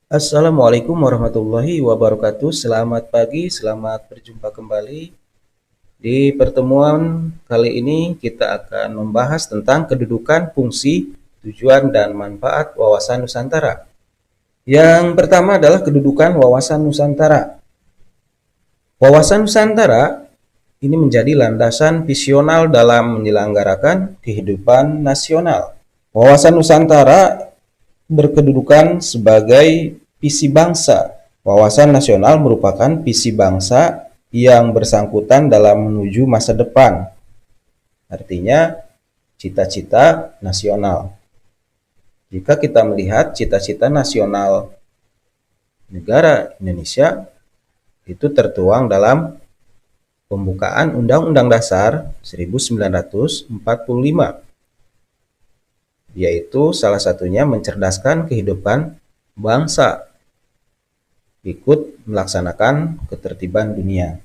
Assalamualaikum warahmatullahi wabarakatuh. Selamat pagi, selamat berjumpa kembali. Di pertemuan kali ini kita akan membahas tentang kedudukan, fungsi, tujuan, dan manfaat wawasan Nusantara. Yang pertama adalah kedudukan wawasan Nusantara. Wawasan Nusantara ini menjadi landasan visional dalam menyelenggarakan kehidupan nasional. Wawasan Nusantara berkedudukan sebagai visi bangsa. Wawasan nasional merupakan visi bangsa yang bersangkutan dalam menuju masa depan. Artinya, cita-cita nasional. Jika kita melihat cita-cita nasional negara Indonesia, itu tertuang dalam pembukaan Undang-Undang Dasar 1945. Yaitu salah satunya mencerdaskan kehidupan bangsa, ikut melaksanakan ketertiban dunia.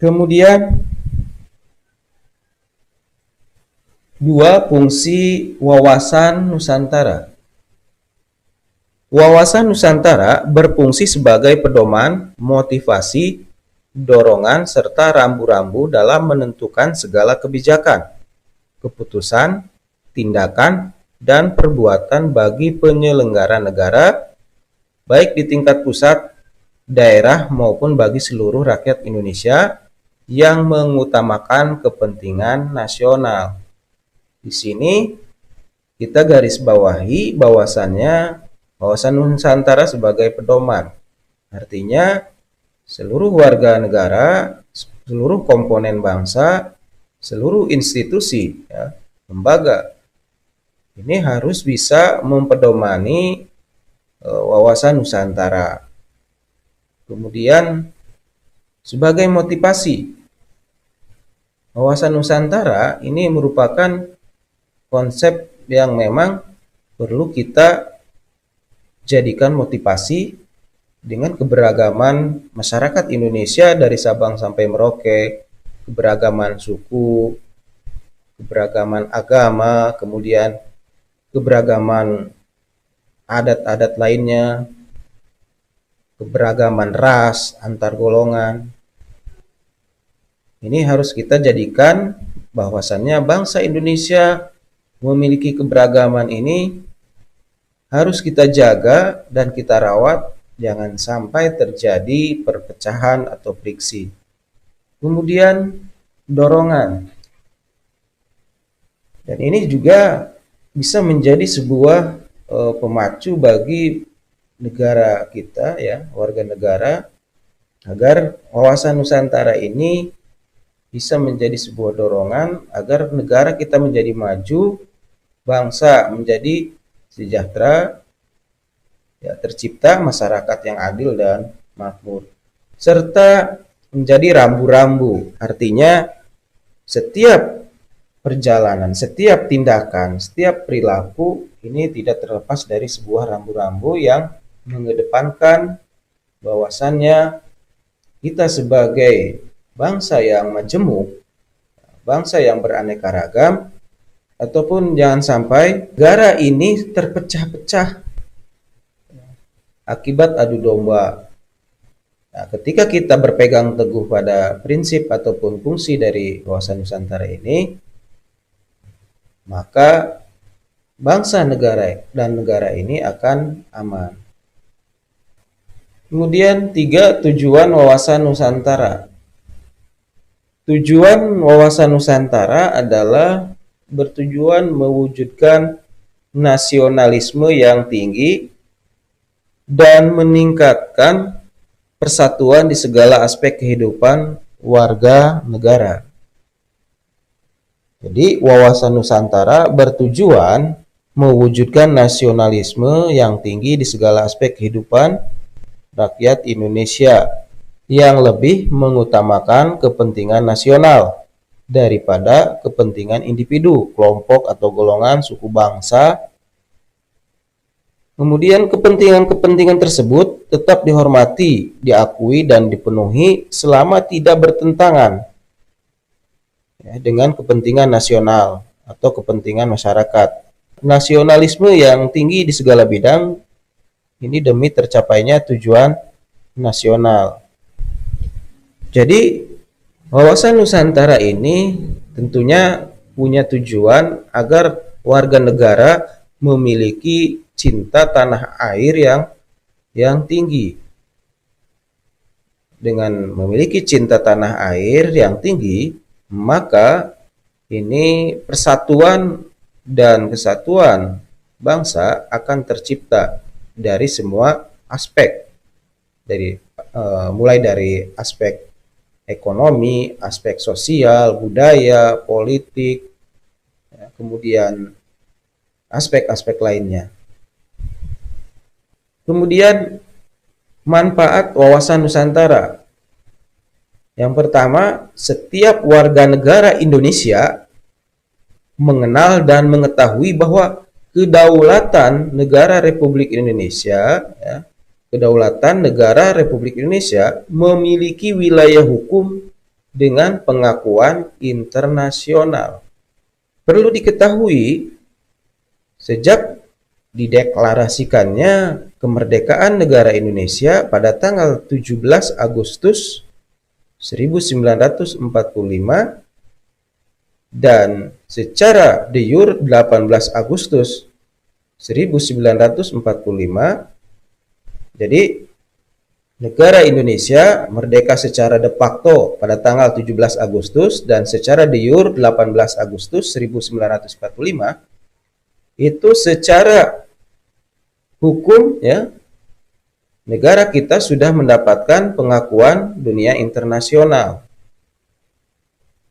Kemudian, dua fungsi wawasan Nusantara. Wawasan Nusantara berfungsi sebagai pedoman, motivasi, dorongan, serta rambu-rambu dalam menentukan segala kebijakan, keputusan, tindakan, dan perbuatan bagi penyelenggara negara, baik di tingkat pusat, daerah, maupun bagi seluruh rakyat Indonesia yang mengutamakan kepentingan nasional. Di sini kita garis bawahi bahwasannya wawasan Nusantara sebagai pedoman. Artinya seluruh warga negara, seluruh komponen bangsa, seluruh institusi, lembaga, ini harus bisa mempedomani wawasan Nusantara. Kemudian sebagai motivasi, wawasan Nusantara ini merupakan konsep yang memang perlu kita jadikan motivasi dengan keberagaman masyarakat Indonesia dari Sabang sampai Merauke, keberagaman suku, keberagaman agama, kemudian keberagaman adat-adat lainnya, keberagaman ras antar golongan. Ini harus kita jadikan bahwasannya bangsa Indonesia memiliki keberagaman ini harus kita jaga dan kita rawat, jangan sampai terjadi perpecahan atau friksi. Kemudian dorongan. Dan ini juga bisa menjadi sebuah pemacu bagi negara kita, ya, warga negara, agar wawasan Nusantara ini bisa menjadi sebuah dorongan agar negara kita menjadi maju, bangsa menjadi sejahtera, ya, tercipta masyarakat yang adil dan makmur, serta menjadi rambu-rambu. Artinya setiap perjalanan, setiap tindakan, setiap perilaku ini tidak terlepas dari sebuah rambu-rambu yang mengedepankan bahwasannya kita sebagai bangsa yang majemuk, bangsa yang beraneka ragam, ataupun jangan sampai negara ini terpecah-pecah akibat adu domba. Nah, ketika kita berpegang teguh pada prinsip ataupun fungsi dari wawasan Nusantara ini, maka bangsa negara dan negara ini akan aman. Kemudian 3, tujuan wawasan Nusantara. Tujuan wawasan Nusantara adalah bertujuan mewujudkan nasionalisme yang tinggi dan meningkatkan persatuan di segala aspek kehidupan warga negara. Jadi wawasan Nusantara bertujuan mewujudkan nasionalisme yang tinggi di segala aspek kehidupan rakyat Indonesia yang lebih mengutamakan kepentingan nasional daripada kepentingan individu, kelompok atau golongan, suku, bangsa. Kemudian kepentingan-kepentingan tersebut tetap dihormati, diakui, dan dipenuhi selama tidak bertentangan dengan kepentingan nasional atau kepentingan masyarakat. Nasionalisme yang tinggi di segala bidang Ini demi tercapainya tujuan nasional. Jadi wawasan Nusantara ini tentunya punya tujuan agar warga negara memiliki cinta tanah air yang tinggi. Dengan memiliki cinta tanah air yang tinggi, maka ini persatuan dan kesatuan bangsa akan tercipta dari semua aspek, mulai dari aspek ekonomi, aspek sosial, budaya, politik, ya, kemudian aspek-aspek lainnya. Kemudian manfaat wawasan Nusantara. Yang pertama, setiap warga negara Indonesia mengenal dan mengetahui bahwa kedaulatan negara Republik Indonesia, ya, kedaulatan negara Republik Indonesia memiliki wilayah hukum dengan pengakuan internasional. Perlu diketahui, sejak dideklarasikannya kemerdekaan negara Indonesia pada tanggal 17 Agustus 1945 dan secara de jure 18 Agustus 1945, jadi negara Indonesia merdeka secara de facto pada tanggal 17 Agustus dan secara de jure 18 Agustus 1945. Itu secara hukum, ya, negara kita sudah mendapatkan pengakuan dunia internasional.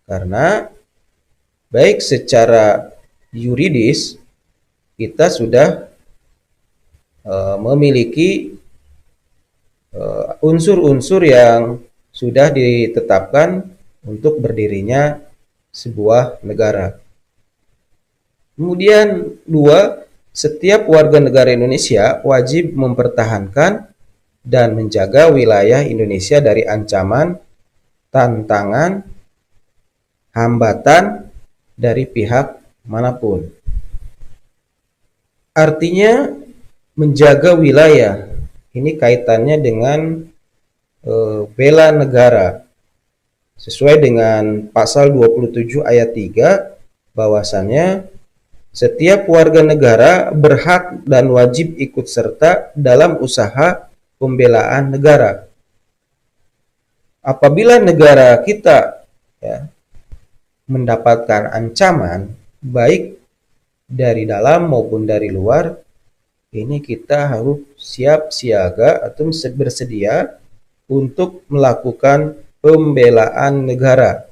Karena baik secara yuridis kita sudah memiliki unsur-unsur yang sudah ditetapkan untuk berdirinya sebuah negara. Kemudian dua, setiap warga negara Indonesia wajib mempertahankan dan menjaga wilayah Indonesia dari ancaman, tantangan, hambatan dari pihak manapun. Artinya menjaga wilayah ini kaitannya dengan bela negara. Sesuai dengan pasal 27 ayat 3, bahwasannya setiap warga negara berhak dan wajib ikut serta dalam usaha pembelaan negara. Apabila negara kita, ya, mendapatkan ancaman baik dari dalam maupun dari luar, ini kita harus siap siaga atau bersedia untuk melakukan pembelaan negara.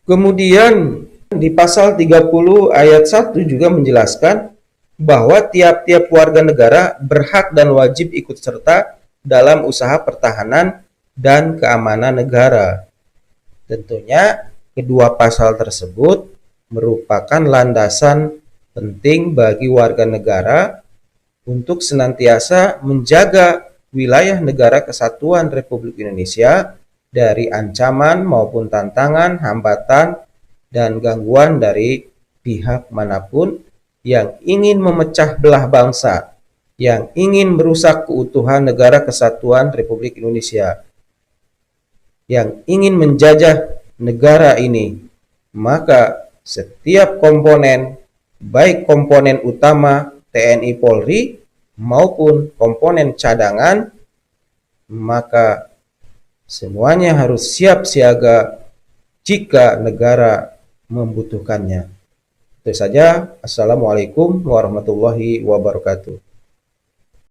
Kemudian di pasal 30 ayat 1 juga menjelaskan bahwa tiap-tiap warga negara berhak dan wajib ikut serta dalam usaha pertahanan dan keamanan negara. Tentunya kedua pasal tersebut merupakan landasan penting bagi warga negara untuk senantiasa menjaga wilayah negara kesatuan Republik Indonesia dari ancaman maupun tantangan, hambatan, dan gangguan dari pihak manapun yang ingin memecah belah bangsa, yang ingin merusak keutuhan negara kesatuan Republik Indonesia, yang ingin menjajah negara ini. Maka setiap komponen, baik komponen utama TNI Polri maupun komponen cadangan, maka semuanya harus siap siaga jika negara membutuhkannya. Itu saja. Assalamualaikum warahmatullahi wabarakatuh.